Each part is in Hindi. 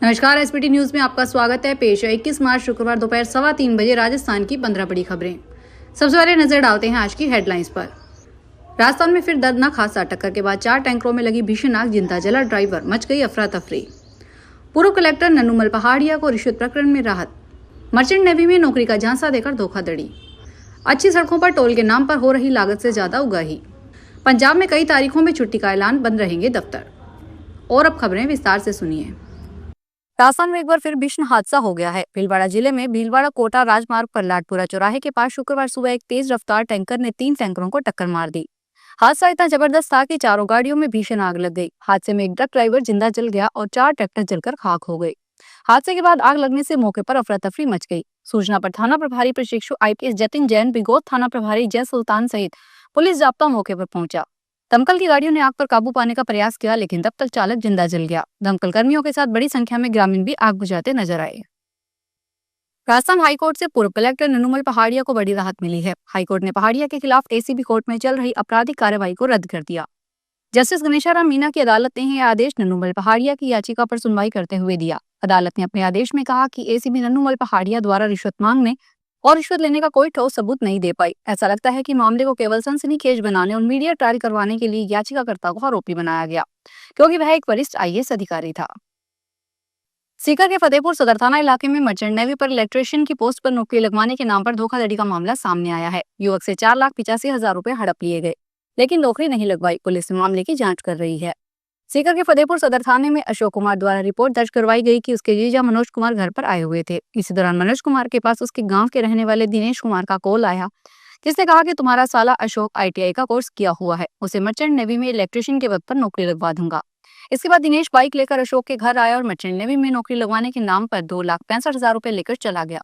नमस्कार, एसपीटी न्यूज में आपका स्वागत है। पेश है 21 मार्च शुक्रवार दोपहर 3:15 बजे राजस्थान की 15 बड़ी खबरें। सबसे पहले नजर डालते हैं आज की हेडलाइंस पर। राजस्थान में फिर दर्दनाक हादसा, टक्कर के बाद 4 टैंकरों में लगी भीषण आग, जिंदा जला ड्राइवर, मच गई अफरा तफरी। पूर्व कलेक्टर नन्नूमल पहाड़िया को रिश्वत प्रकरण में राहत। मर्चेंट नेवी में नौकरी का झांसा देकर धोखाधड़ी। अच्छी सड़कों पर टोल के नाम पर हो रही लागत से ज्यादा उगाही। पंजाब में कई तारीखों में छुट्टी का ऐलान, बंद रहेंगे दफ्तर। और अब खबरें विस्तार से सुनिए। राजस्थान में एक बार फिर भीषण हादसा हो गया है। भीलवाड़ा जिले में भीलवाड़ा कोटा राजमार्ग पर लाडपुरा चौराहे के पास शुक्रवार सुबह एक तेज रफ्तार टैंकर ने 3 टैंकरों को टक्कर मार दी। हादसा इतना जबरदस्त था कि चारों गाड़ियों में भीषण आग लग गई। हादसे में एक ट्रक ड्राइवर जिंदा जल गया और 4 ट्रैक्टर जलकर खाक हो गए। हादसे के बाद आग लगने से मौके पर अफरा तफरी मच गई। सूचना पर थाना प्रभारी प्रशिक्षु IPS जतिन जैन, बिगोत थाना प्रभारी जय सुल्तान सहित पुलिस जाब्ता मौके पर पहुंचा। दमकल की गाड़ियों ने आग पर काबू पाने का प्रयास किया, लेकिन तब तक चालक जिंदा जल गया। दमकल कर्मियों के साथ बड़ी संख्या में ग्रामीण भी आग बुझाते नजर आए। राजस्थान हाईकोर्ट से पूर्व कलेक्टर नन्नूमल पहाड़िया को बड़ी राहत मिली है। हाईकोर्ट ने पहाड़िया के खिलाफ ACB कोर्ट में चल रही आपराधिक कार्रवाई को रद्द कर दिया। जस्टिस गणेशाराम मीना की अदालत ने यह आदेश नन्नूमल पहाड़िया की याचिका पर सुनवाई करते हुए दिया। अदालत ने अपने आदेश में कहा कि ACB नन्नूमल पहाड़िया द्वारा रिश्वत मांगने और रिश्वत लेने का कोई ठोस सबूत नहीं दे पाई। ऐसा लगता है कि मामले को केवल सनसनीखेज बनाने और मीडिया ट्रायल करवाने के लिए याचिकाकर्ता को आरोपी बनाया गया, क्योंकि वह एक वरिष्ठ IAS अधिकारी था। सीकर के फतेहपुर सदर थाना इलाके में मर्चेंट नेवी पर इलेक्ट्रिशियन की पोस्ट पर नौकरी लगवाने के नाम पर धोखाधड़ी का मामला सामने आया है। युवक से 4,85,000 रुपए हड़प लिए गए, लेकिन नौकरी नहीं लगवाई। पुलिस मामले की जांच कर रही है। सीकर के फतेहपुर सदर थाने में अशोक कुमार द्वारा रिपोर्ट दर्ज करवाई गई कि उसके जीजा मनोज कुमार घर पर आए हुए थे। इसी दौरान मनोज कुमार के पास उसके गांव के रहने वाले दिनेश कुमार का कॉल आया, जिसने कहा कि तुम्हारा साला अशोक ITI का कोर्स किया हुआ है, उसे मर्चेंट नेवी में इलेक्ट्रिशियन के पद पर नौकरी लगवा दूंगा। इसके बाद दिनेश बाइक लेकर अशोक के घर आया और मर्चेंट नेवी में नौकरी लगवाने के नाम पर 2,65,000 रुपए लेकर चला गया।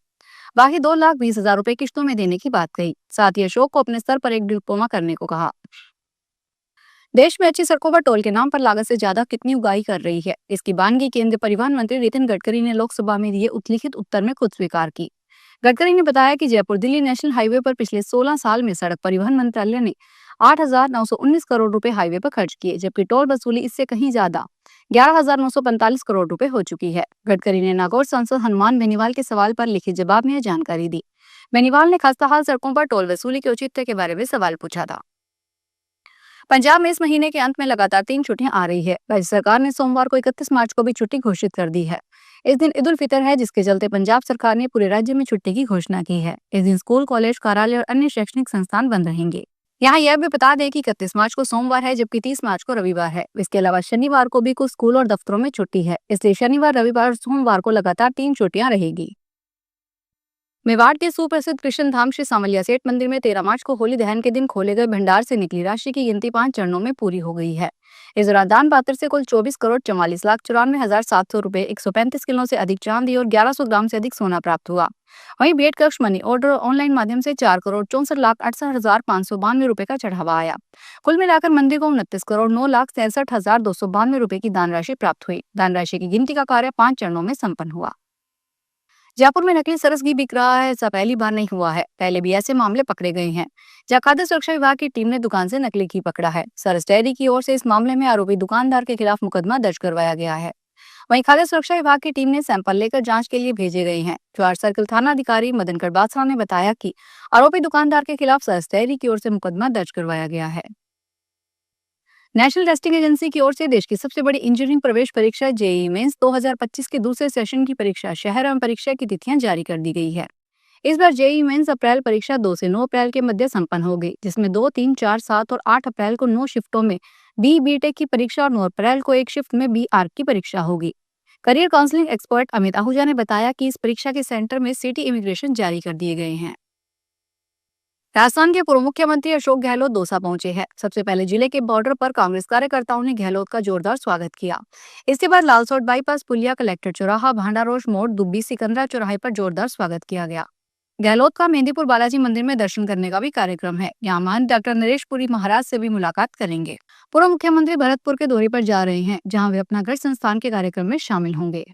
बाकी 2,20,000 रुपए किश्तों में देने की बात कही। साथ ही अशोक को अपने स्तर पर एक डिप्लोमा करने को कहा। देश में अच्छी सड़कों पर टोल के नाम पर लागत से ज्यादा कितनी उगाही कर रही है, इसकी बानगी केंद्रीय परिवहन मंत्री नितिन गडकरी ने लोकसभा में दिए उल्लिखित उत्तर में खुद स्वीकार की। गडकरी ने बताया कि जयपुर दिल्ली नेशनल हाईवे पर पिछले 16 साल में सड़क परिवहन मंत्रालय ने 8,919 करोड़ रुपए हाईवे पर खर्च किए, जबकि टोल वसूली इससे कहीं ज्यादा 11,945 करोड़ रुपए हो चुकी है। गडकरी ने नागौर सांसद हनुमान बेनीवाल के सवाल पर लिखित जवाब में यह जानकारी दी। बेनीवाल ने खस्ताहाल सड़कों पर टोल वसूली के औचित्य के बारे में सवाल पूछा था। पंजाब में इस महीने के अंत में लगातार 3 छुट्टियां आ रही है। राज्य सरकार ने सोमवार को 31 मार्च को भी छुट्टी घोषित कर दी है। इस दिन ईद उल फितर है, जिसके चलते पंजाब सरकार ने पूरे राज्य में छुट्टी की घोषणा की है। इस दिन स्कूल, कॉलेज, कार्यालय और अन्य शैक्षणिक संस्थान बंद रहेंगे। यहाँ यह भी बता दें कि 31 मार्च को सोमवार है, जबकि 30 मार्च को रविवार है। इसके अलावा शनिवार को भी कुछ स्कूल और दफ्तरों में छुट्टी है, इसलिए शनिवार, रविवार और सोमवार को लगातार 3 छुट्टियां रहेगी। मेवाड़ के सुप्रसिद्ध कृष्ण धाम श्री सांवलिया सेठ मंदिर में 13 मार्च को होली दहन के दिन खोले गए भंडार से निकली राशि की गिनती 5 चरणों में पूरी हो गई है। इस दौरान दान पात्र से कुल 24,44,94,700 रुपए, 135 किलो से अधिक चांदी और 1100 ग्राम से अधिक सोना प्राप्त हुआ। वहीं भेंट कक्ष, मनी ऑर्डर और ऑनलाइन माध्यम से 4,64,68,692 रुपए का चढ़ावा आया। कुल मिलाकर मंदिर को 29,09,63,292 रुपए की दान राशि प्राप्त हुई। दान राशि की गिनती का कार्य 5 चरणों में संपन्न हुआ। जयपुर में नकली सरस घी बिक रहा है। ऐसा पहली बार नहीं हुआ है, पहले भी ऐसे मामले पकड़े गए हैं। जहां खाद्य सुरक्षा विभाग की टीम ने दुकान से नकली घी पकड़ा है। सरस डेयरी की ओर से इस मामले में आरोपी दुकानदार के खिलाफ मुकदमा दर्ज करवाया गया है। वहीं खाद्य सुरक्षा विभाग की टीम ने सैंपल लेकर जांच के लिए भेजे गए हैं। ज्वार सर्किल थाना अधिकारी मदनकर बासरा ने बताया कि आरोपी दुकानदार के खिलाफ सरस डेयरी की ओर से मुकदमा दर्ज करवाया गया है। नेशनल टेस्टिंग एजेंसी की ओर से देश की सबसे बड़ी इंजीनियरिंग प्रवेश परीक्षा JEE मेंस 2025 के दूसरे सेशन की परीक्षा शहर एवं परीक्षा की तिथियां जारी कर दी गई है। इस बार JEE मेंस अप्रैल परीक्षा 2 से 9 अप्रैल के मध्य संपन्न हो गई, जिसमें 2, 3, 4, 7 और 8 अप्रैल को 9 शिफ्टों में BTech की परीक्षा और 9 अप्रैल को एक शिफ्ट में BArch की परीक्षा होगी। Career counselling expert Amit Ahuja ने बताया कि इस परीक्षा के सेंटर में सिटी इमिग्रेशन जारी कर दिए गए हैं। राजस्थान के पूर्व मुख्यमंत्री अशोक गहलोत दौसा पहुंचे हैं। सबसे पहले जिले के बॉर्डर पर कांग्रेस कार्यकर्ताओं ने गहलोत का जोरदार स्वागत किया। इसके बाद लालसोट बाईपास, पुलिया, कलेक्टर चौराहा, भांडारोश मोड़, दुब्बी, सिकंदरा चौराहे पर जोरदार स्वागत किया गया। गहलोत का मेहंदीपुर बालाजी मंदिर में दर्शन करने का भी कार्यक्रम है। यहाँ महंत डॉक्टर नरेश पुरी महाराज से भी मुलाकात करेंगे। पूर्व मुख्यमंत्री भरतपुर के दौरे पर जा रहे हैं, जहाँ वे अपना गढ़ संस्थान के कार्यक्रम में शामिल होंगे।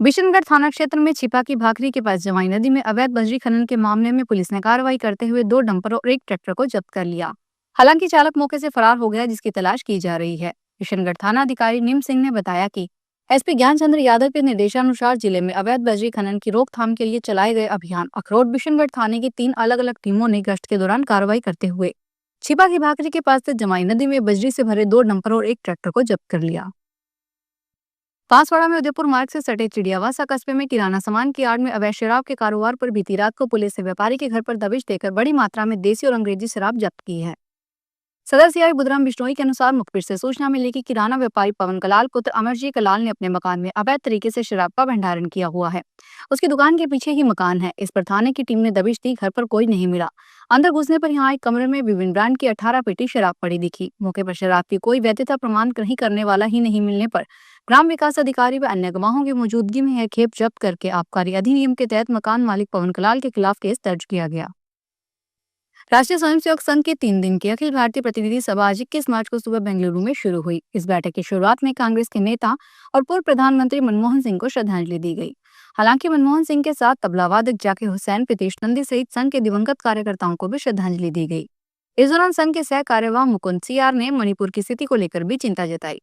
बिशनगढ़ थाना क्षेत्र में छिपा की भाखरी के पास जवाई नदी में अवैध बजरी खनन के मामले में पुलिस ने कार्रवाई करते हुए 2 डंपर और 1 ट्रैक्टर को जब्त कर लिया। हालांकि चालक मौके से फरार हो गया, जिसकी तलाश की जा रही है। बिशनगढ़ थाना अधिकारी निम सिंह ने बताया कि एसपी ज्ञानचंद्र यादव के निर्देशानुसार जिले में अवैध बजरी खनन की रोकथाम के लिए चलाए गए अभियान अखरोट बिशनगढ़ थाने की 3 अलग-अलग टीमों ने गश्त के दौरान कार्रवाई करते हुए छिपा की भाकरी के पास से जमाई नदी में बजरी से भरे 2 डंपर और 1 ट्रैक्टर को जब्त कर लिया। बांसवाड़ा में उदयपुर मार्ग से सटे चिड़ियावासा कस्बे में किराना सामान की आड़ में अवैध शराब के कारोबार पर बीती रात को पुलिस ने व्यापारी के घर पर दबिश देकर बड़ी मात्रा में देसी और अंग्रेजी शराब जब्त की है। सदर सीआई बुधराम बिश्नोई के अनुसार मुखबिर से सूचना मिली कि किराना व्यापारी पवन कलाल पुत्र अमरजी कलाल ने अपने मकान में अवैध तरीके से शराब का भंडारण किया हुआ है। उसकी दुकान के पीछे ही मकान है। इस पर थाने की टीम ने दबिश दी। घर पर कोई नहीं मिला। अंदर घुसने पर यहाँ एक कमरे में विभिन्न ब्रांड की 18 पेटी शराब पड़ी दिखी। मौके पर शराब की कोई वैधता प्रमाण नहीं करने वाला ही नहीं मिलने पर ग्राम विकास अधिकारी व अन्य गवाहों की मौजूदगी में यह खेप जब्त करके आबकारी अधिनियम के तहत मकान मालिक पवन कलाल के खिलाफ केस दर्ज किया गया। राष्ट्रीय स्वयंसेवक संघ के 3 दिन की अखिल भारतीय प्रतिनिधि सभा आज 21 मार्च को सुबह बेंगलुरु में शुरू हुई। इस बैठक की शुरुआत में कांग्रेस के नेता और पूर्व प्रधानमंत्री मनमोहन सिंह को श्रद्धांजलि दी गई। हालांकि मनमोहन सिंह के साथ तबला वादक जाकिर हुसैन, प्रीतेश नंदी सहित संघ के दिवंगत कार्यकर्ताओं को भी श्रद्धांजलि दी गई। इस दौरान संघ के सह कार्यवाह मुकुंद सीआर ने मणिपुर की स्थिति को लेकर भी चिंता जताई।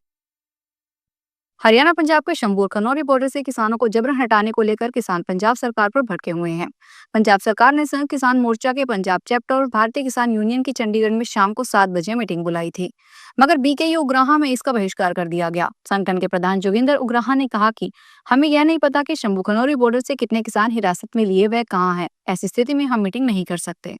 हरियाणा पंजाब के शंभू और खनौरी बॉर्डर से किसानों को जबरन हटाने को लेकर किसान पंजाब सरकार पर भड़के हुए हैं। पंजाब सरकार ने संघ किसान मोर्चा के पंजाब चैप्टर और भारतीय किसान यूनियन की चंडीगढ़ में शाम को 7 बजे मीटिंग बुलाई थी, मगर बीकेयू उग्राहा में इसका बहिष्कार कर दिया गया। संगठन के प्रधान जोगिंदर उग्राहा ने कहा कि हमें यह नहीं पता कि शंभू खनौरी बॉर्डर से कितने किसान हिरासत में लिए वह कहाँ है। ऐसी स्थिति में हम मीटिंग नहीं कर सकते।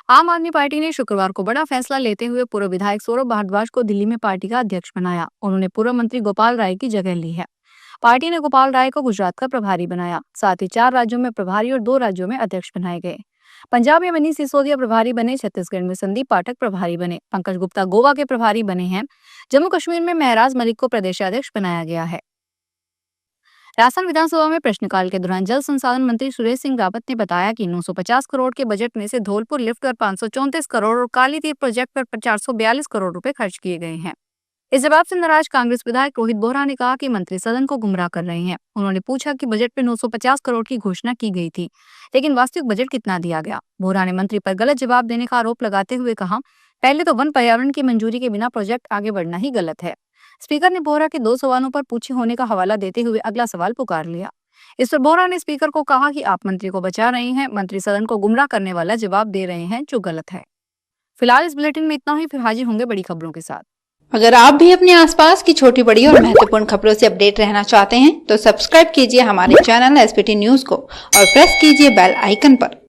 आम आदमी पार्टी ने शुक्रवार को बड़ा फैसला लेते हुए पूर्व विधायक सौरभ भारद्वाज को दिल्ली में पार्टी का अध्यक्ष बनाया। उन्होंने पूर्व मंत्री गोपाल राय की जगह ली है। पार्टी ने गोपाल राय को गुजरात का प्रभारी बनाया। साथ ही 4 राज्यों में प्रभारी और 2 राज्यों में अध्यक्ष बनाए गए। पंजाब में मनीष सिसोदिया प्रभारी बने। छत्तीसगढ़ में संदीप पाठक प्रभारी बने। पंकज गुप्ता गोवा के प्रभारी बने हैं। जम्मू कश्मीर में महराज मलिक को प्रदेशाध्यक्ष बनाया गया है। राजस्थान विधानसभा में प्रश्नकाल के दौरान जल संसाधन मंत्री सुरेश सिंह रावत ने बताया कि 950 करोड़ के बजट में से धौलपुर लिफ्ट पर 534 करोड़ और काली तीर प्रोजेक्ट पर 442 करोड़ रुपए खर्च किए गए हैं। इस जवाब से नाराज कांग्रेस विधायक रोहित बोहरा ने कहा कि मंत्री सदन को गुमराह कर रहे हैं। उन्होंने पूछा कि बजट में 950 करोड़ की घोषणा की गई थी, लेकिन वास्तविक बजट कितना दिया गया। बोहरा ने मंत्री पर गलत जवाब देने का आरोप लगाते हुए कहा, पहले तो वन पर्यावरण की मंजूरी के बिना प्रोजेक्ट आगे बढ़ना ही गलत है। स्पीकर ने बोहरा के 2 सवालों पर पूछे होने का हवाला देते हुए अगला सवाल पुकार लिया। इस पर बोहरा ने स्पीकर को कहा कि आप मंत्री को बचा रहे हैं, मंत्री सदन को गुमराह करने वाला जवाब दे रहे हैं जो गलत है। फिलहाल इस बुलेटिन में इतना ही। फिर हाजिर होंगे बड़ी खबरों के साथ। अगर आप भी अपने आसपास की छोटी बड़ी और महत्वपूर्ण खबरों से अपडेट रहना चाहते हैं तो सब्सक्राइब कीजिए हमारे चैनल एसपीटी न्यूज को और प्रेस कीजिए बेल आइकन पर।